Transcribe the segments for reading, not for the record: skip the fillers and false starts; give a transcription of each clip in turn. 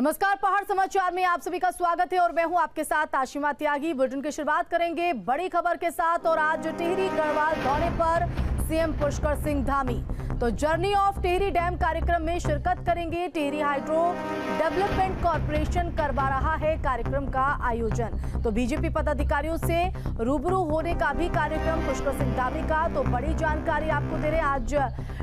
नमस्कार, पहाड़ समाचार में आप सभी का स्वागत है और मैं हूं आपके साथ आशिमा त्यागी। बुलेटिन की शुरुआत करेंगे बड़ी खबर के साथ और आज टिहरी गढ़वाल दौरे पर सीएम पुष्कर सिंह धामी तो जर्नी ऑफ टिहरी डैम कार्यक्रम में शिरकत करेंगे। टिहरी हाइड्रो डेवलपमेंट कॉर्पोरेशन करवा रहा है कार्यक्रम का आयोजन, तो बीजेपी पदाधिकारियों से रूबरू होने का भी कार्यक्रम पुष्कर सिंह धामी का। तो बड़ी जानकारी आपको दे रहे हैं, आज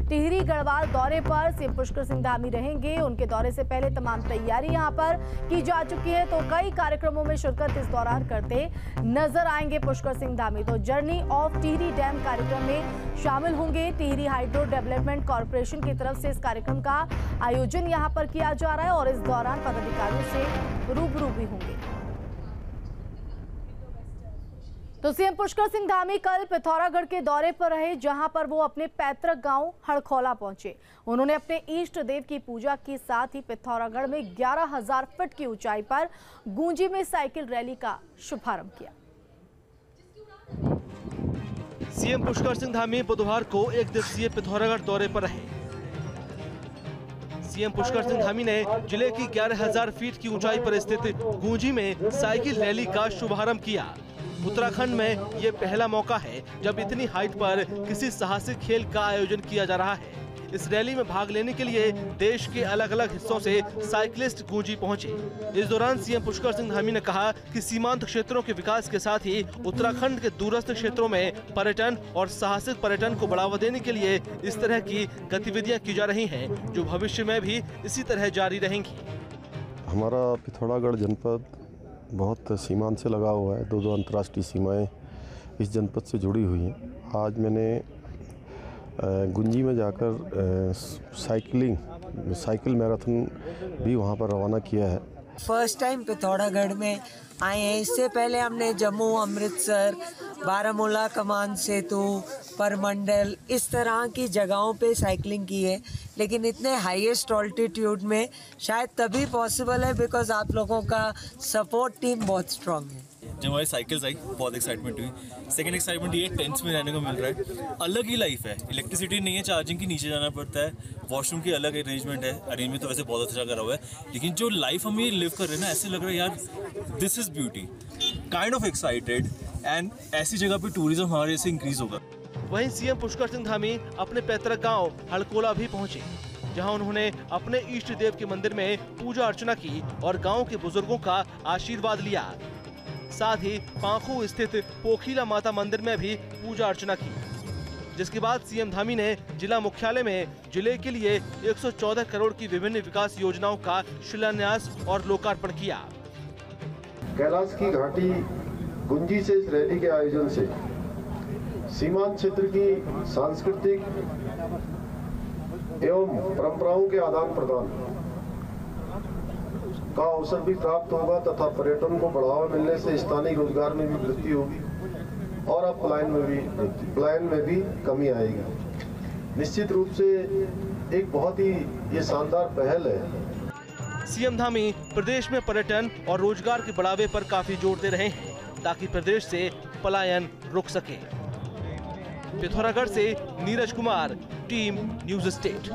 टिहरी गढ़वाल दौरे पर सीएम पुष्कर सिंह धामी रहेंगे। उनके दौरे से पहले तमाम तैयारी यहां पर की जा चुकी है, तो कई कार्यक्रमों में शिरकत इस दौरान करते नजर आएंगे पुष्कर सिंह धामी। तो जर्नी ऑफ टिहरी डैम कार्यक्रम में शामिल होंगे। टिहरी हाइड्रो डेवलपमेंट कॉर्पोरेशन की तरफ से इस कार्यक्रम का आयोजन यहां पर किया जा रहा है और इस दौरान पदाधिकारियों से रूबरू भी होंगे। तो सीएम पुष्कर सिंह धामी कल पिथौरागढ़ के दौरे पर रहे, जहां पर वो अपने पैतृक गांव हड़खौला पहुंचे। उन्होंने अपने इष्ट देव की पूजा के साथ ही पिथौरागढ़ में 11,000 फीट की ऊंचाई पर गूंजी में साइकिल रैली का शुभारंभ किया। सीएम पुष्कर सिंह धामी बुधवार को एक दिवसीय पिथौरागढ़ दौरे पर रहे। सीएम पुष्कर सिंह धामी ने जिले की 11,000 फीट की ऊंचाई पर स्थित गूंजी में साइकिल रैली का शुभारंभ किया। उत्तराखंड में ये पहला मौका है जब इतनी हाइट पर किसी साहसिक खेल का आयोजन किया जा रहा है। इस रैली में भाग लेने के लिए देश के अलग अलग हिस्सों से साइकिलिस्ट गूंजी पहुंचे। इस दौरान सीएम पुष्कर सिंह धामी ने कहा कि सीमांत क्षेत्रों के विकास के साथ ही उत्तराखंड के दूरस्थ क्षेत्रों में पर्यटन और साहसिक पर्यटन को बढ़ावा देने के लिए इस तरह की गतिविधियां की जा रही हैं, जो भविष्य में भी इसी तरह जारी रहेंगी। हमारा पिथौरागढ़ जनपद बहुत सीमांत से लगा हुआ है। दो अंतर्राष्ट्रीय सीमाएं इस जनपद से जुड़ी हुई हैं। आज मैंने गुंजी में जाकर साइकिल मैराथन भी वहां पर रवाना किया है। फर्स्ट टाइम पिथौरागढ़ में आए हैं। इससे पहले हमने जम्मू, अमृतसर, बारामूला, कमान सेतु, परमंडल इस तरह की जगहों पे साइकिलिंग की है, लेकिन इतने हाईएस्ट ऑल्टीट्यूड में शायद तभी पॉसिबल है बिकॉज आप लोगों का सपोर्ट टीम बहुत स्ट्रांग है। जब हमारी साइकिल्स आई बहुत एक्साइटमेंट हुई। सेकंड एक्साइटमेंट ये टेंट्स में रहने को मिल रहा है, अलग ही लाइफ है। इलेक्ट्रिसिटी नहीं है, चार्जिंग की नीचे जाना पड़ता है, वॉशरूम की अलग अरेंजमेंट है। अरेंजमेंट तो वैसे बहुत अच्छा करा हुआ है, लेकिन जो लाइफ हम ये लिव कर रहे हैं ना, ऐसे लग रहा है यार this is beauty, kind of excited. And ऐसी जगह पे टूरिज्म हमारे से इंक्रीज होगा। वहीं सीएम पुष्कर सिंह धामी अपने पैतृक गांव हड़कोला भी पहुंचे, जहां उन्होंने अपने इष्ट देव के मंदिर में पूजा अर्चना की और गांव के बुजुर्गों का आशीर्वाद लिया। साथ ही पांखू स्थित पोखीला माता मंदिर में भी पूजा अर्चना की, जिसके बाद सीएम धामी ने जिला मुख्यालय में जिले के लिए 114 करोड़ की विभिन्न विकास योजनाओं का शिलान्यास और लोकार्पण किया। कैलाश की घाटी गुंजी से इस रैली के आयोजन से सीमांत क्षेत्र की सांस्कृतिक एवं परंपराओं के आदान प्रदान का अवसर भी प्राप्त होगा तथा पर्यटन को बढ़ावा मिलने से स्थानीय रोजगार में भी वृद्धि होगी और अब पलायन में भी कमी आएगी। निश्चित रूप से एक बहुत ही ये शानदार पहल है। सीएम धामी प्रदेश में पर्यटन और रोजगार के बढ़ावे पर काफी जोर दे रहे हैं, ताकि प्रदेश से पलायन रुक सके। पिथौरागढ़ से Neeraj Kumar, team news state.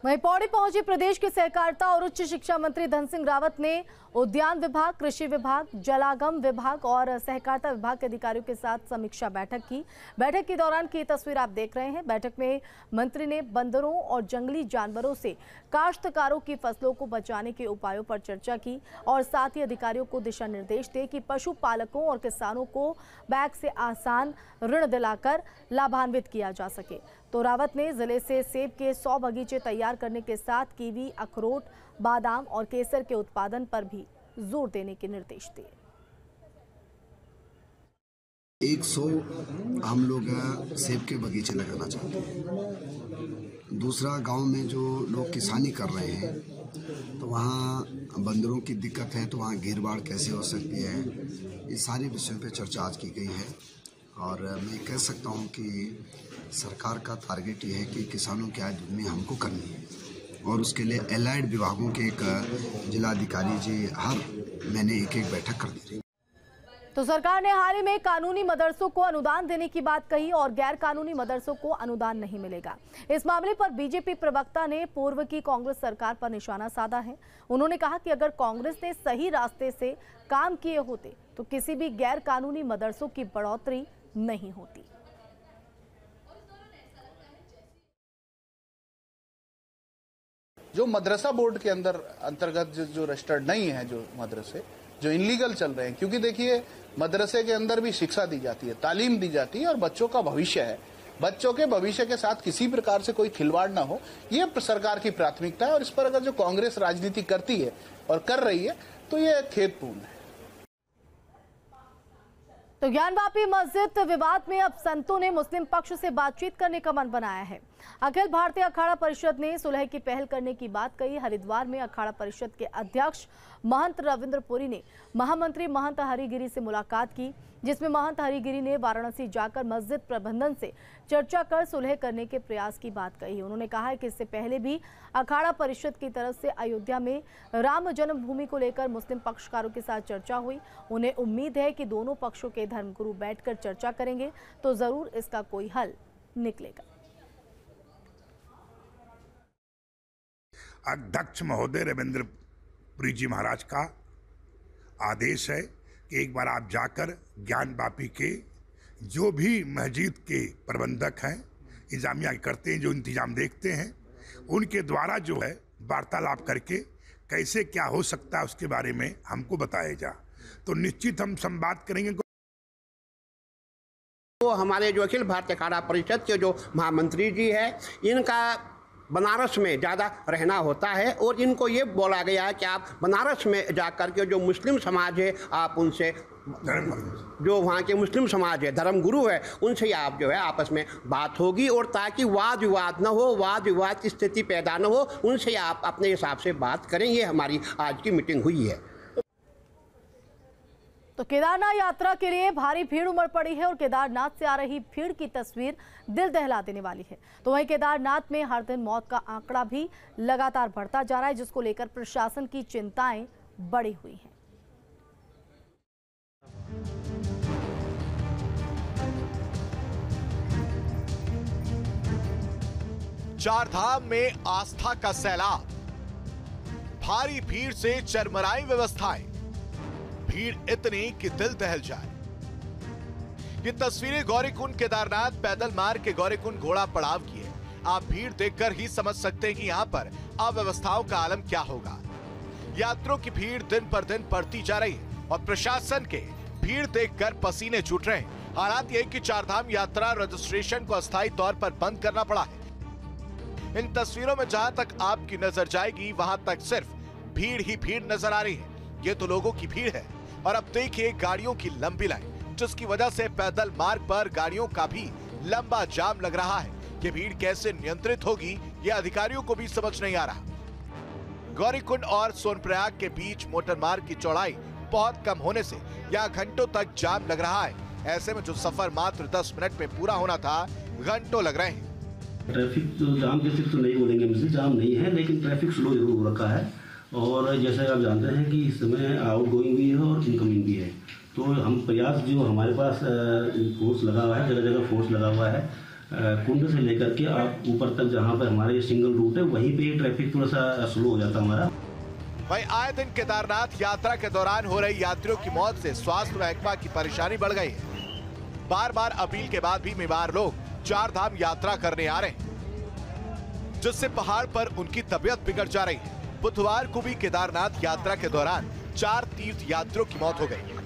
वहीं पौड़ी पहुंचे प्रदेश के सहकारिता और उच्च शिक्षा मंत्री धन सिंह रावत ने उद्यान विभाग, कृषि विभाग, जलागम विभाग और सहकारिता विभाग के अधिकारियों के साथ समीक्षा बैठक की। बैठक के दौरान की तस्वीर आप देख रहे हैं। बैठक में मंत्री ने बंदरों और जंगली जानवरों से काश्तकारों की फसलों को बचाने के उपायों पर चर्चा की और साथ ही अधिकारियों को दिशा निर्देश दिए कि पशुपालकों और किसानों को बैंक से आसान ऋण दिलाकर लाभान्वित किया जा सके। तो रावत ने जिले से सेब के 100 बगीचे तैयार करने के साथ कीवी, अखरोट, बादाम और केसर के उत्पादन पर भी जोर देने के निर्देश दिए। 100 हम लोग सेब के बगीचे लगाना चाहते हैं। दूसरा, गांव में जो लोग किसानी कर रहे हैं तो वहाँ बंदरों की दिक्कत है, तो वहाँ घेर बाड़ कैसे हो सकती है, ये सारे विषयों पे चर्चा आज की गई है। और मैं कह सकता हूँ कि सरकार का टारगेट ये है कि किसानों की आय दुगनी हमको करनी है और उसके लिए एलाइड विभागों के एक जिलाधिकारी जी हर महीने एक बैठक कर दी। तो सरकार ने हाल ही में कानूनी मदरसों को अनुदान देने की बात कही और गैर कानूनी मदरसों को अनुदान नहीं मिलेगा। इस मामले पर बीजेपी प्रवक्ता ने पूर्व की कांग्रेस सरकार पर निशाना साधा है। उन्होंने कहा कि अगर कांग्रेस ने सही रास्ते से काम किए होते तो किसी भी गैर कानूनी मदरसों की बढ़ोतरी नहीं होती। जो मदरसा बोर्ड के अंतर्गत जो रजिस्टर्ड नहीं है, जो मदरसे जो इनलीगल चल रहे हैं, क्योंकि देखिए मदरसे के अंदर भी शिक्षा दी जाती है, तालीम दी जाती है और बच्चों का भविष्य है। बच्चों के भविष्य के साथ किसी प्रकार से कोई खिलवाड़ ना हो, ये सरकार की प्राथमिकता है। और इस पर अगर जो कांग्रेस राजनीति करती है और कर रही है तो ये खेदपूर्ण है। तो ज्ञानवापी मस्जिद विवाद में अब संतों ने मुस्लिम पक्ष से बातचीत करने का मन बनाया है। अखिल भारतीय अखाड़ा परिषद ने सुलह की पहल करने की बात कही। हरिद्वार में अखाड़ा परिषद के अध्यक्ष महंत रविंद्र पुरी ने महामंत्री महंत हरिगिरी से मुलाकात की, जिसमें महंत हरिगिरी ने वाराणसी जाकर मस्जिद प्रबंधन से चर्चा कर सुलह करने के प्रयास की बात कही। उन्होंने कहा है कि इससे पहले भी अखाड़ा परिषद की तरफ से अयोध्या में राम जन्मभूमि को लेकर मुस्लिम पक्षकारों के साथ चर्चा हुई। उन्हें उम्मीद है कि दोनों पक्षों के धर्मगुरु बैठकर चर्चा करेंगे तो जरूर इसका कोई हल निकलेगा। अध्यक्ष महोदय रविंद्र पुरी जी महाराज का आदेश है कि एक बार आप जाकर ज्ञानवापी के जो भी मस्जिद के प्रबंधक हैं, इंतजामिया करते हैं, जो इंतजाम देखते हैं, उनके द्वारा जो है वार्तालाप करके कैसे क्या हो सकता है उसके बारे में हमको बताया जा, तो निश्चित हम संवाद करेंगे। तो हमारे जो अखिल भारतीय अखाड़ा परिषद के जो महामंत्री जी है, इनका बनारस में ज़्यादा रहना होता है और इनको ये बोला गया है कि आप बनारस में जाकर के जो मुस्लिम समाज है आप उनसे, जो वहाँ के मुस्लिम समाज है, धर्मगुरु है, उनसे आप जो है आपस में बात होगी और ताकि वाद विवाद न हो, वाद विवाद की स्थिति पैदा न हो, उनसे आप अपने हिसाब से बात करें। ये हमारी आज की मीटिंग हुई है। तो केदारनाथ यात्रा के लिए भारी भीड़ उमड़ पड़ी है और केदारनाथ से आ रही भीड़ की तस्वीर दिल दहला देने वाली है। तो वहीं केदारनाथ में हर दिन मौत का आंकड़ा भी लगातार बढ़ता जा रहा है, जिसको लेकर प्रशासन की चिंताएं बढ़ी हुई हैं। चार धाम में आस्था का सैलाब, भारी भीड़ से चरमराई व्यवस्थाएं, भीड़ इतनी कि दिल दहल जाए। ये तस्वीरें गौरीकुंड केदारनाथ पैदल मार्ग के गौरीकुंड घोड़ा पड़ाव की है। आप भीड़ देखकर ही समझ सकते हैं कि यहाँ पर अव्यवस्थाओं का आलम क्या होगा। यात्रियों की भीड़ दिन पर दिन बढ़ती जा रही है और प्रशासन के भीड़ देखकर पसीने छूट रहे हैं। हालात ये कि चारधाम यात्रा रजिस्ट्रेशन को अस्थायी तौर पर बंद करना पड़ा है। इन तस्वीरों में जहां तक आपकी नजर जाएगी वहां तक सिर्फ भीड़ ही भीड़ नजर आ रही है। ये तो लोगों की भीड़ है और अब देखिए गाड़ियों की लंबी लाइन, जिसकी वजह से पैदल मार्ग पर गाड़ियों का भी लंबा जाम लग रहा है। ये भीड़ कैसे नियंत्रित होगी ये अधिकारियों को भी समझ नहीं आ रहा। गौरीकुंड और सोनप्रयाग के बीच मोटर मार्ग की चौड़ाई बहुत कम होने से यहाँ घंटों तक जाम लग रहा है। ऐसे में जो सफर मात्र 10 मिनट में पूरा होना था, घंटों लग रहे हैं। ट्रैफिक जाम जैसे तो नहीं बोलेंगे, मिसिल जाम नहीं है, लेकिन ट्रैफिक स्लो जरूर हो रखा है। और जैसे आप जानते हैं कि इस समय आउट गोइंग भी है और इनकमिंग भी है, तो हम प्रयास जो हमारे पास फोर्स लगा हुआ है, जगह जगह फोर्स लगा हुआ है, कुंड से लेकर के आप ऊपर तक जहाँ पर हमारे सिंगल रूट है वहीं पे ट्रैफिक थोड़ा सा स्लो हो जाता है हमारा। भाई आए दिन केदारनाथ यात्रा के दौरान हो रही यात्रियों की मौत से स्वास्थ्य महकमा की परेशानी बढ़ गई है। बार बार अपील के बाद भी बीमार लोग चार धाम यात्रा करने आ रहे हैं, जिससे पहाड़ पर उनकी तबीयत बिगड़ जा रही है। बुधवार को भी केदारनाथ यात्रा के दौरान 4 तीर्थ यात्रियों की मौत हो गई,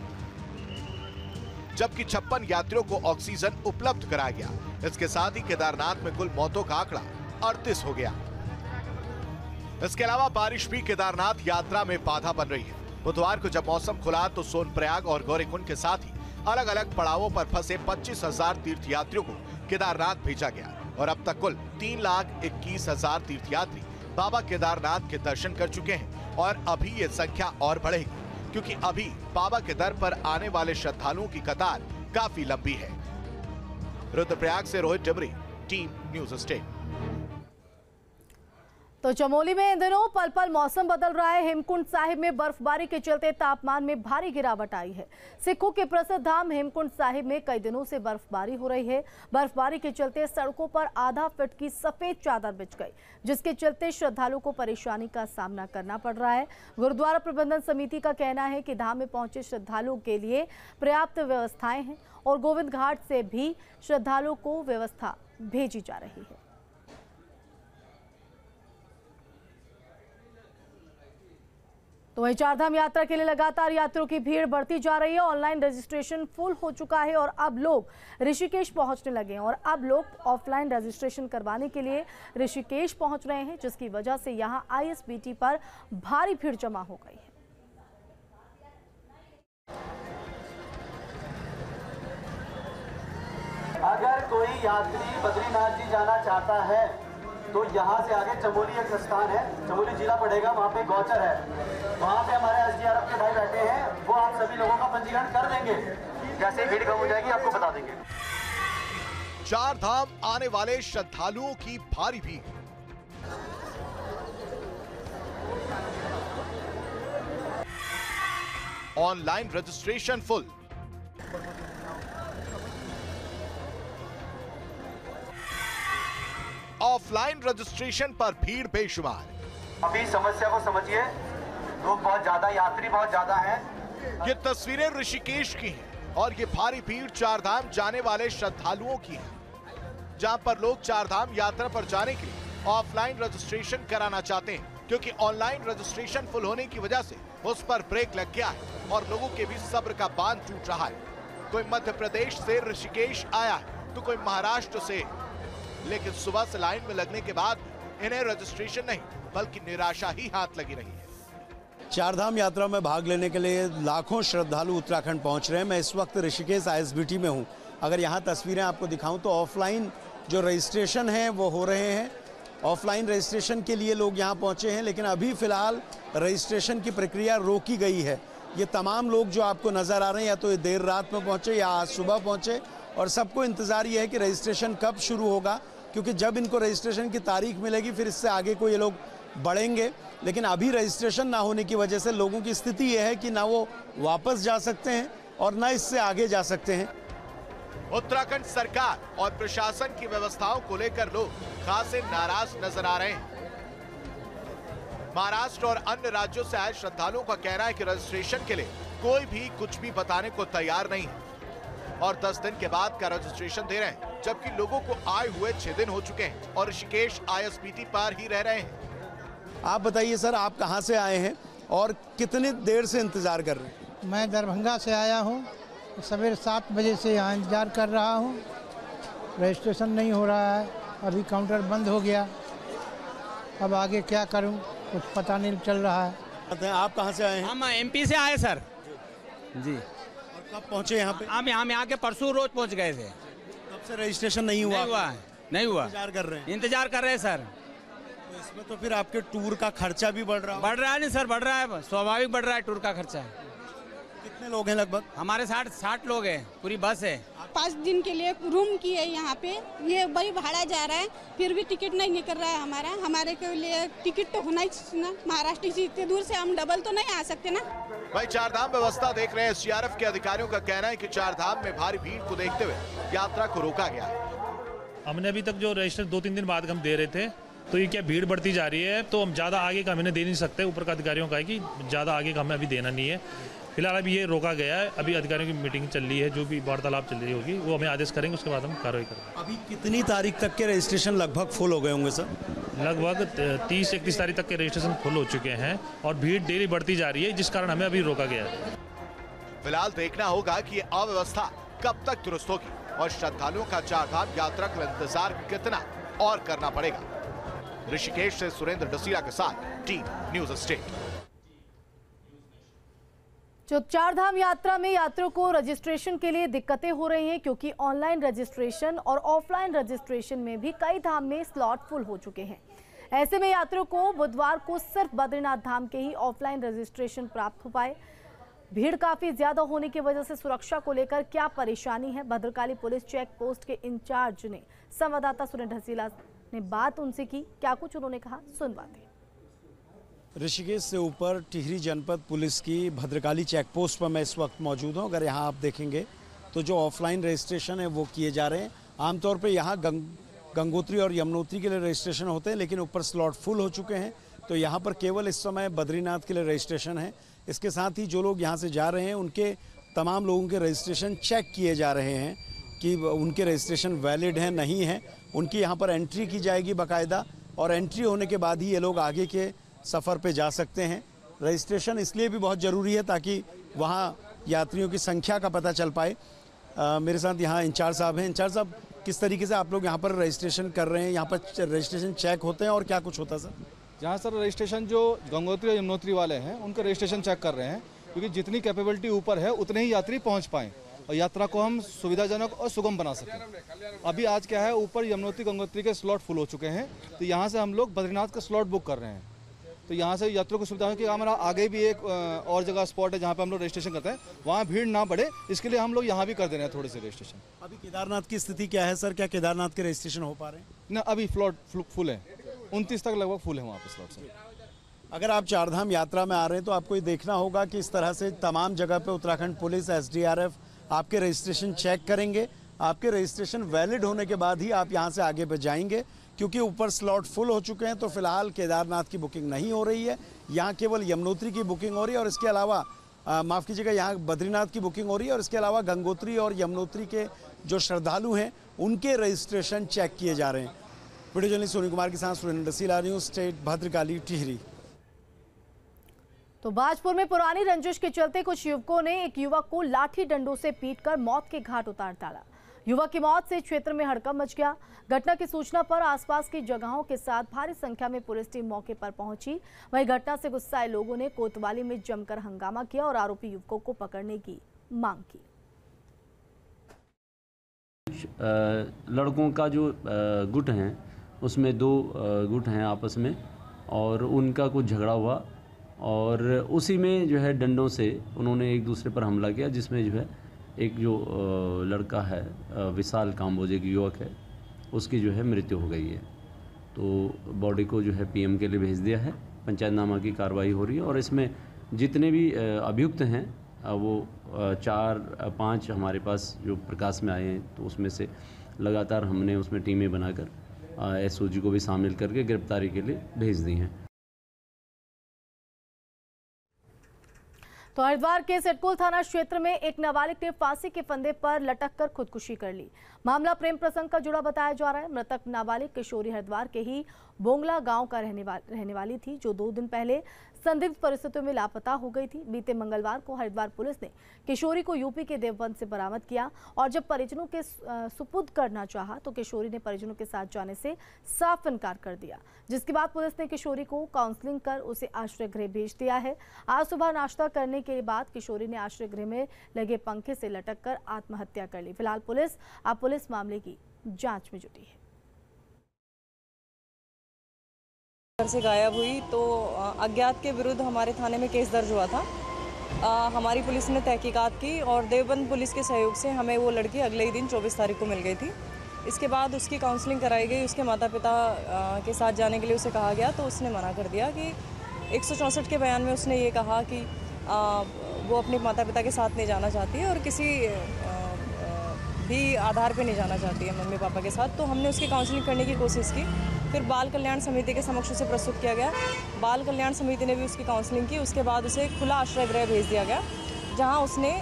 जबकि 56 यात्रियों को ऑक्सीजन उपलब्ध कराया गया। इसके साथ ही केदारनाथ में कुल मौतों का आंकड़ा 38 हो गया। इसके अलावा बारिश भी केदारनाथ यात्रा में बाधा बन रही है। बुधवार को जब मौसम खुला तो सोनप्रयाग और गौरीकुंड के साथ ही अलग अलग पड़ावों पर फंसे 25,000 तीर्थ यात्रियों को केदारनाथ भेजा गया और अब तक कुल 3,21,000 तीर्थयात्री बाबा केदारनाथ के दर्शन कर चुके हैं। और अभी ये संख्या और बढ़ेगी, क्योंकि अभी बाबा के दर पर आने वाले श्रद्धालुओं की कतार काफी लंबी है। रुद्रप्रयाग से Rohit Dimri, team news state. तो चमोली में इन दिनों पल पल मौसम बदल रहा है। हेमकुंड साहिब में बर्फबारी के चलते तापमान में भारी गिरावट आई है। सिखों के प्रसिद्ध धाम हेमकुंड साहिब में कई दिनों से बर्फबारी हो रही है। बर्फबारी के चलते सड़कों पर आधा फीट की सफेद चादर बिछ गई, जिसके चलते श्रद्धालुओं को परेशानी का सामना करना पड़ रहा है। गुरुद्वारा प्रबंधन समिति का कहना है कि धाम में पहुंचे श्रद्धालुओं के लिए पर्याप्त व्यवस्थाएं हैं और गोविंद घाट से भी श्रद्धालुओं को व्यवस्था भेजी जा रही है। तो वहीं चारधाम यात्रा के लिए लगातार यात्रियों की भीड़ बढ़ती जा रही है। ऑनलाइन रजिस्ट्रेशन फुल हो चुका है और अब लोग ऋषिकेश पहुंचने लगे हैं और अब लोग ऑफलाइन रजिस्ट्रेशन करवाने के लिए ऋषिकेश पहुंच रहे हैं, जिसकी वजह से यहां आईएसबीटी पर भारी भीड़ जमा हो गई है। अगर कोई यात्री बद्रीनाथ जी जाना चाहता है तो यहाँ से आगे चमोली एक स्थान है, चमोली जिला पड़ेगा, वहाँ पे गौचर है, वहाँ पे हमारे एसडीआरएफ के भाई बैठे हैं, वो आप सभी लोगों का पंजीकरण कर देंगे। जैसे भीड़ कम हो जाएगी आपको बता देंगे। चार धाम आने वाले श्रद्धालुओं की भारी भीड़। Online registration full. Offline registration पर भीड़ बेशुमार। अभी समस्या को समझिए, लोग बहुत ज्यादा, यात्री बहुत ज्यादा हैं। ये तस्वीरें ऋषिकेश की हैं और ये भारी भीड़ चारधाम जाने वाले श्रद्धालुओं की है, जहां पर लोग चारधाम यात्रा पर जाने के लिए ऑफलाइन रजिस्ट्रेशन कराना चाहते हैं, क्योंकि ऑनलाइन रजिस्ट्रेशन फुल होने की वजह से उस पर ब्रेक लग गया है और लोगों के भी सब्र का बांध टूट रहा है। कोई मध्य प्रदेश से ऋषिकेश आया है तो कोई महाराष्ट्र से, लेकिन सुबह से लाइन में लगने के बाद इन्हें रजिस्ट्रेशन नहीं बल्कि निराशा ही हाथ लगी रही है। चारधाम यात्रा में भाग लेने के लिए लाखों श्रद्धालु उत्तराखंड पहुंच रहे हैं। मैं इस वक्त ऋषिकेश आईएसबीटी में हूं। अगर यहां तस्वीरें आपको दिखाऊं तो ऑफलाइन जो रजिस्ट्रेशन है वो हो रहे हैं। ऑफलाइन रजिस्ट्रेशन के लिए लोग यहां पहुंचे हैं, लेकिन अभी फिलहाल रजिस्ट्रेशन की प्रक्रिया रोकी गई है। ये तमाम लोग जो आपको नजर आ रहे हैं या तो ये देर रात में पहुंचे या आज सुबह पहुंचे, और सबको इंतजार ये है कि रजिस्ट्रेशन कब शुरू होगा, क्योंकि जब इनको रजिस्ट्रेशन की तारीख मिलेगी फिर इससे आगे को ये लोग बढ़ेंगे। लेकिन अभी रजिस्ट्रेशन ना होने की वजह से लोगों की स्थिति ये है कि ना वो वापस जा सकते हैं और ना इससे आगे जा सकते हैं। उत्तराखंड सरकार और प्रशासन की व्यवस्थाओं को लेकर लोग खासे नाराज नजर आ रहे हैं। महाराष्ट्र और अन्य राज्यों से आए श्रद्धालुओं का कहना है कि रजिस्ट्रेशन के लिए कोई भी कुछ भी बताने को तैयार नहीं है और 10 दिन के बाद का रजिस्ट्रेशन दे रहे हैं, जबकि लोगों को आए हुए 6 दिन हो चुके हैं और ऋषिकेश आईएसबीटी पर ही रह रहे हैं। आप बताइए सर, आप कहां से आए हैं और कितनी देर से इंतजार कर रहे हैं? मैं दरभंगा से आया हूं, सवेरे 7 बजे से यहाँ इंतजार कर रहा हूं। रजिस्ट्रेशन नहीं हो रहा है, अभी काउंटर बंद हो गया। अब आगे क्या करूं, कुछ पता नहीं चल रहा है। आप कहां से आए हैं? हम एमपी से आए सर जी। कब पहुंचे यहाँ पे? हम यहाँ के परसों रोज पहुंच गए थे। तब से रजिस्ट्रेशन नहीं हुआ? नहीं हुआ। इंतजार कर रहे हैं? इंतजार कर रहे हैं सर। तो इसमें तो फिर आपके टूर का खर्चा भी बढ़ रहा है? बढ़ रहा है नहीं सर, बढ़ रहा है, स्वाभाविक बढ़ रहा है टूर का खर्चा। कितने लोग हैं लगभग? हमारे 60 लोग हैं, पूरी बस है। 5 दिन के लिए रूम की है यहाँ पे, ये बड़ी भाड़ा जा रहा है, फिर भी टिकट नहीं निकल रहा है हमारे के लिए टिकट तो होना ही चाहिए ना। महाराष्ट्र से इतने दूर से हम डबल तो नहीं आ सकते ना। भाई चारधाम व्यवस्था देख रहे हैं एसडीआरएफ के अधिकारियों का कहना है कि चारधाम में भारी भीड़ को देखते हुए यात्रा को रोका गया है। हमने अभी तक जो रजिस्टर 2-3 दिन बाद हम दे रहे थे, तो ये क्या भीड़ बढ़ती जा रही है, तो हम ज़्यादा आगे का हमें दे नहीं सकते। ऊपर का अधिकारियों का है कि ज़्यादा आगे का हमें अभी देना नहीं है। फिलहाल अभी ये रोका गया है। अभी अधिकारियों की मीटिंग चल रही है, जो भी वार्तालाप चल रही होगी वो हमें आदेश करेंगे, उसके बाद हम कार्रवाई करेंगे। अभी कितनी तारीख तक के रजिस्ट्रेशन लगभग फुल हो गए होंगे सर? लगभग 30-31 तारीख तक के रजिस्ट्रेशन फुल हो चुके हैं और भीड़ डेली बढ़ती जा रही है, जिस कारण हमें अभी रोका गया है। फिलहाल देखना होगा कि ये अव्यवस्था कब तक दुरुस्त होगी और श्रद्धालुओं का चारधाम यात्रा का इंतजार कितना और करना पड़ेगा। ऋषिकेश से सुरेंद्र डसीरा के साथ टीम न्यूज स्टेट। जो चारधाम यात्रा में यात्रियों को रजिस्ट्रेशन के लिए दिक्कतें हो रही हैं, क्योंकि ऑनलाइन रजिस्ट्रेशन और ऑफलाइन रजिस्ट्रेशन में भी कई धाम में स्लॉट फुल हो चुके हैं। ऐसे में यात्रियों को बुधवार को सिर्फ बद्रीनाथ धाम के ही ऑफलाइन रजिस्ट्रेशन प्राप्त हो पाए। भीड़ काफी ज्यादा होने की वजह से सुरक्षा को लेकर क्या परेशानी है, भद्रकाली पुलिस चेक पोस्ट के इंचार्ज ने संवाददाता सुरेंद्र ढसीला ने बात उनसे की, क्या कुछ उन्होंने कहा, सुनवाते हैं। ऋषिकेश से ऊपर टिहरी जनपद पुलिस की भद्रकाली चेक पोस्ट पर मैं इस वक्त मौजूद हूँ। अगर यहाँ आप देखेंगे तो जो ऑफलाइन रजिस्ट्रेशन है वो किए जा रहे हैं। आमतौर पे यहाँ गंगोत्री और यमुनोत्री के लिए रजिस्ट्रेशन होते हैं, लेकिन ऊपर स्लॉट फुल हो चुके हैं, तो यहाँ पर केवल इस समय बद्रीनाथ के लिए रजिस्ट्रेशन है। इसके साथ ही जो लोग यहाँ से जा रहे हैं उनके तमाम लोगों के रजिस्ट्रेशन चेक किए जा रहे हैं कि उनके रजिस्ट्रेशन वैलिड हैं नहीं हैं। उनकी यहाँ पर एंट्री की जाएगी बाकायदा, और एंट्री होने के बाद ही ये लोग आगे के सफ़र पे जा सकते हैं। रजिस्ट्रेशन इसलिए भी बहुत ज़रूरी है ताकि वहाँ यात्रियों की संख्या का पता चल पाए। मेरे साथ यहाँ इंचार्ज साहब हैं। इंचार्ज साहब, किस तरीके से आप लोग यहाँ पर रजिस्ट्रेशन कर रहे हैं? यहाँ पर रजिस्ट्रेशन चेक होते हैं और क्या कुछ होता है सर? जहाँ सर रजिस्ट्रेशन जो गंगोत्री और यमुनोत्री वाले हैं उनका रजिस्ट्रेशन चेक कर रहे हैं, क्योंकि जितनी कैपेबिलिटी ऊपर है उतने ही यात्री पहुँच पाएँ और यात्रा को हम सुविधाजनक और सुगम बना सकें। अभी आज क्या है, ऊपर यमुनोत्री गंगोत्री के स्लॉट फुल हो चुके हैं, तो यहाँ से हम लोग बद्रीनाथ का स्लॉट बुक कर रहे हैं। तो यहाँ से यात्रियों को सुविधा है कि हमारा आगे भी एक और जगह स्पॉट है जहाँ पे हम लोग रजिस्ट्रेशन करते हैं, वहाँ भीड़ ना बढ़े, इसके लिए हम लोग यहाँ भी कर दे रहे हैं थोड़े से रजिस्ट्रेशन। अभी केदारनाथ की स्थिति क्या है सर? क्या केदारनाथ के रजिस्ट्रेशन हो पा रहे हैं? ना, अभी स्लॉट फुल है, 29 तक लगभग फुल है वहाँ पे स्लॉट से। अगर आप चारधाम यात्रा में आ रहे हैं तो आपको ये देखना होगा कि इस तरह से तमाम जगह पे उत्तराखंड पुलिस, SDRF आपके रजिस्ट्रेशन चेक करेंगे। आपके रजिस्ट्रेशन वैलिड होने के बाद ही आप यहाँ से आगे पे जाएंगे, क्योंकि ऊपर स्लॉट फुल हो चुके हैं। तो फिलहाल केदारनाथ की बुकिंग नहीं हो रही है, यहाँ केवल यमुनोत्री की बुकिंग हो रही है, और इसके अलावा माफ़ कीजिएगा, यहाँ बद्रीनाथ की बुकिंग हो रही है, और इसके अलावा गंगोत्री और यमुनोत्री के जो श्रद्धालु हैं उनके रजिस्ट्रेशन चेक किए जा रहे हैं। वीडियो जर्नलिस्ट सोनी कुमार के साथ सुरेंद्र सीला, न्यूज़ स्टेट, भद्रकाली, टिहरी। तो बाजपुर में पुरानी रंजिश के चलते कुछ युवकों ने एक युवक को लाठी डंडों से पीटकर मौत के घाट उतार डाला। युवक की मौत से क्षेत्र में हड़कंप मच गया। घटना की सूचना पर आसपास की जगहों के साथ भारी संख्या में पुलिस टीम मौके पर पहुंची। वहीं घटना से गुस्साए लोगों ने कोतवाली में जमकर हंगामा किया और आरोपी युवकों को पकड़ने की मांग की। लड़कों का जो गुट हैं उसमें 2 गुट हैं आपस में, और उनका कुछ झगड़ा हुआ और उसी में जो है डंडों से उन्होंने एक दूसरे पर हमला किया, जिसमें जो है एक जो लड़का है विशाल काम्बोज, एक युवक है, उसकी जो है मृत्यु हो गई है। तो बॉडी को जो है PM के लिए भेज दिया है। पंचायतनामा की कार्रवाई हो रही है, और इसमें जितने भी अभियुक्त हैं वो 4-5 हमारे पास जो प्रकाश में आए हैं, तो उसमें से लगातार हमने उसमें टीमें बनाकर SOG को भी शामिल करके गिरफ्तारी के लिए भेज दी हैं। तो हरिद्वार के सिडकुल थाना क्षेत्र में एक नाबालिग ने फांसी के फंदे पर लटककर खुदकुशी कर ली। मामला प्रेम प्रसंग का जुड़ा बताया जा रहा है। मृतक नाबालिग किशोरी हरिद्वार के ही बोंगला गांव का रहने वाली थी, जो 2 दिन पहले संदिग्ध परिस्थितियों में लापता हो गई थी। बीते मंगलवार को हरिद्वार पुलिस ने किशोरी को यूपी के देवबंद से बरामद किया, और जब परिजनों के सुपुर्द करना चाहा तो किशोरी ने परिजनों के साथ जाने से साफ इनकार कर दिया, जिसके बाद पुलिस ने किशोरी को काउंसलिंग कर उसे आश्रय गृह भेज दिया है। आज सुबह नाश्ता करने के बाद किशोरी ने आश्रय गृह में लगे पंखे से लटककर आत्महत्या कर ली। फिलहाल पुलिस मामले की जांच में जुटी है। घर से गायब हुई तो अज्ञात के विरुद्ध हमारे थाने में केस दर्ज हुआ था। हमारी पुलिस ने तहकीकात की और देवबंद पुलिस के सहयोग से हमें वो लड़की अगले ही दिन 24 तारीख को मिल गई थी। इसके बाद उसकी काउंसलिंग कराई गई। उसके माता पिता के साथ जाने के लिए उसे कहा गया, तो उसने मना कर दिया कि 164 के बयान में उसने ये कहा कि वो अपने माता पिता के साथ नहीं जाना चाहती है और किसी भी आधार पे नहीं जाना चाहती है मम्मी पापा के साथ। तो हमने उसकी काउंसलिंग करने की कोशिश की, फिर बाल कल्याण समिति के समक्ष उसे प्रस्तुत किया गया। बाल कल्याण समिति ने भी उसकी काउंसलिंग की। उसके बाद उसे खुला आश्रय गृह भेज दिया गया, जहां उसने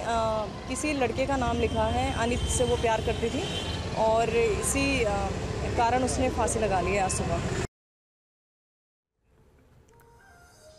किसी लड़के का नाम लिखा है, अनित से वो प्यार करती थी, और इसी कारण उसने फांसी लगा ली है आज सुबह।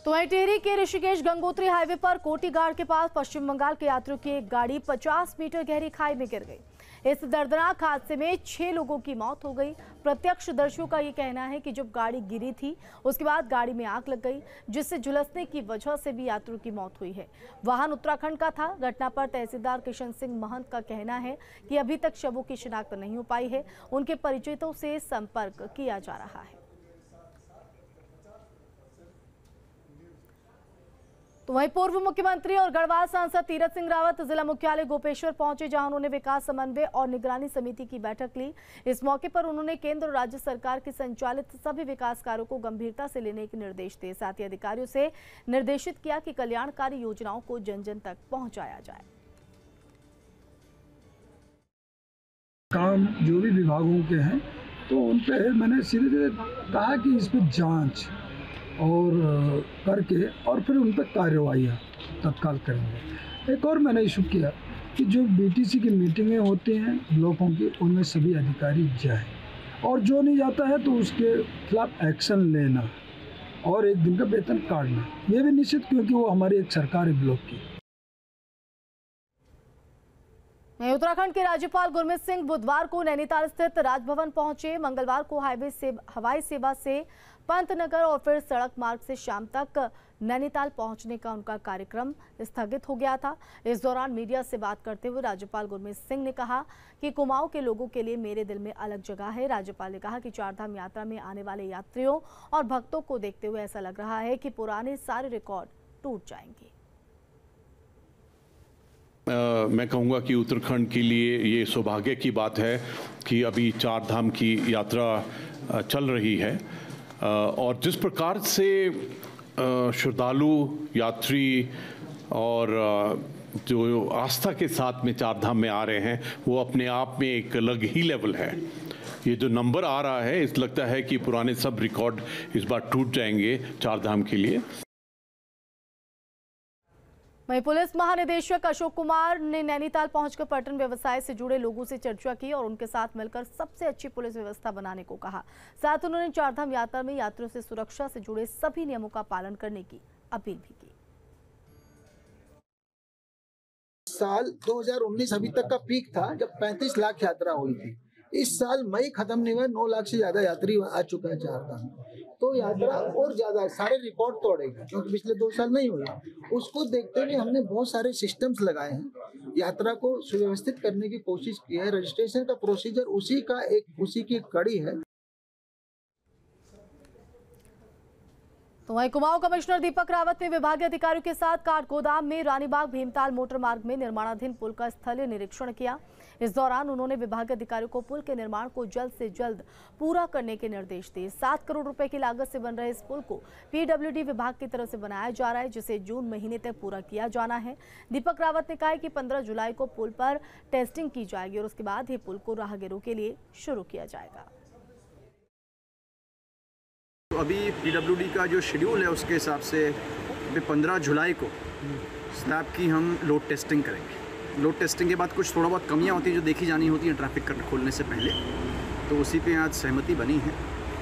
तो वहीं टिहरी के ऋषिकेश गंगोत्री हाईवे पर कोटीगाड़ के पास पश्चिम बंगाल के यात्रियों की एक गाड़ी 50 मीटर गहरी खाई में गिर गई। इस दर्दनाक हादसे में 6 लोगों की मौत हो गई। प्रत्यक्षदर्शियों का ये कहना है कि जब गाड़ी गिरी थी उसके बाद गाड़ी में आग लग गई, जिससे झुलसने की वजह से भी यात्रियों की मौत हुई है। वाहन उत्तराखंड का था। घटना पर तहसीलदार किशन सिंह महंत का कहना है कि अभी तक शवों की शिनाख्त नहीं हो पाई है। उनके परिचितों से संपर्क किया जा रहा है। तो वहीं पूर्व मुख्यमंत्री और गढ़वाल सांसद तीरथ सिंह रावत जिला मुख्यालय गोपेश्वर पहुंचे, जहां उन्होंने विकास समन्वय और निगरानी समिति की बैठक ली। इस मौके पर उन्होंने केंद्र और राज्य सरकार के संचालित सभी विकास कार्यों को गंभीरता से लेने के निर्देश दिए। साथ ही अधिकारियों से निर्देशित किया कि कल्याणकारी योजनाओं को जन जन तक पहुंचाया जाए। काम जो भी विभागों के हैं तो उन पे मैंने सीधे कहा कि इस पर जांच और करके और फिर उन पर कार्रवाई तत्काल करेंगे। एक और मैंने इशू किया कि जो बीटीसी की मीटिंगें होती हैं ब्लॉकों की, उनमें सभी अधिकारी जाएं और जो नहीं जाता है तो उसके खिलाफ एक्शन लेना और 1 दिन का वेतन काटना, ये भी निश्चित, क्योंकि वो हमारी एक सरकार है ब्लॉक की। उत्तराखंड के राज्यपाल गुरमीत सिंह बुधवार को नैनीताल स्थित राजभवन पहुंचे। मंगलवार को हवाई सेवा से पंतनगर और फिर सड़क मार्ग से शाम तक नैनीताल पहुंचने का उनका कार्यक्रम स्थगित हो गया था। इस दौरान मीडिया से बात करते हुए राज्यपाल गुरमीत सिंह ने कहा कि कुमाऊं के लोगों के लिए मेरे दिल में अलग जगह है। राज्यपाल ने कहा कि चारधाम यात्रा में आने वाले यात्रियों और भक्तों को देखते हुए ऐसा लग रहा है कि पुराने सारे रिकॉर्ड टूट जाएंगे। मैं कहूँगा कि उत्तराखंड के लिए ये सौभाग्य की बात है कि अभी चारधाम की यात्रा चल रही है और जिस प्रकार से श्रद्धालु यात्री और जो आस्था के साथ में चारधाम में आ रहे हैं वो अपने आप में एक अलग ही लेवल है। ये जो नंबर आ रहा है इस लगता है कि पुराने सब रिकॉर्ड इस बार टूट जाएंगे चारधाम के लिए। वहीं पुलिस महानिदेशक अशोक कुमार ने नैनीताल पहुंचकर पर्यटन व्यवसाय से जुड़े लोगों से चर्चा की और उनके साथ मिलकर सबसे अच्छी पुलिस व्यवस्था बनाने को कहा। साथ उन्होंने चारधाम यात्रा में यात्रियों से सुरक्षा से जुड़े सभी नियमों का पालन करने की अपील भी की। साल 2019 अभी तक का पीक था जब 35 लाख यात्रा हुई थी। इस साल मई खत्म नहीं हुआ, 9 लाख से ज्यादा यात्री आ चुका है चारधाम। तो यात्रा और ज्यादा सारे रिकॉर्ड तोड़ेगा, क्योंकि पिछले 2 साल नहीं हुआ। उसको देखते हुए हमने बहुत सारे सिस्टम्स लगाए हैं, यात्रा को सुव्यवस्थित करने की कोशिश की है। रजिस्ट्रेशन का प्रोसीजर उसी की कड़ी है। तो वहीं कुमाऊं कमिश्नर दीपक रावत ने विभागीय अधिकारियों के साथ काठगोदाम में रानीबाग भीमताल मोटर मार्ग में निर्माणाधीन पुल का स्थलीय निरीक्षण किया। इस दौरान उन्होंने विभागीय अधिकारियों को पुल के निर्माण को जल्द से जल्द पूरा करने के निर्देश दिए। 7 करोड़ रुपए की लागत से बन रहे इस पुल को पीडब्ल्यूडी विभाग की तरफ से बनाया जा रहा है, जिसे जून महीने तक पूरा किया जाना है। दीपक रावत ने कहा कि 15 जुलाई को पुल पर टेस्टिंग की जाएगी और उसके बाद ही पुल को राहगीरों के लिए शुरू किया जाएगा। तो अभी पीडब्ल्यूडी का जो शेड्यूल है उसके हिसाब से अभी 15 जुलाई को स्लैब की हम लोड टेस्टिंग करेंगे। लोड टेस्टिंग के बाद कुछ थोड़ा बहुत कमियां होती हैं जो देखी जानी होती हैं ट्रैफिक खोलने से पहले, तो उसी पे आज सहमति बनी है।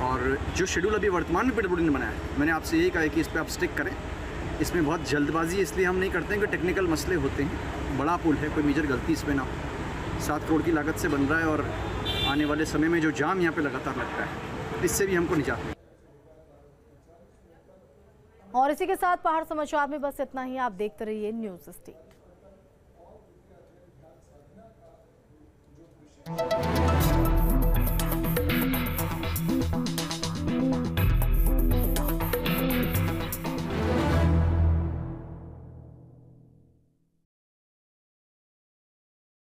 और जो शेड्यूल अभी वर्तमान में पीडब्ल्यूडी ने बनाया है, मैंने आपसे यही कहा है कि इस पर आप स्टिक करें। इसमें बहुत जल्दबाजी इसलिए हम नहीं करते हैं कि टेक्निकल मसले होते हैं, बड़ा पुल है, कोई मेजर गलती इसमें ना हो। 7 करोड़ की लागत से बन रहा है और आने वाले समय में जो जाम यहाँ पर लगातार लगता है इससे भी हमको निजात मिले। और इसी के साथ पहाड़ समाचार में बस इतना ही। आप देखते रहिए न्यूज़ स्टेट।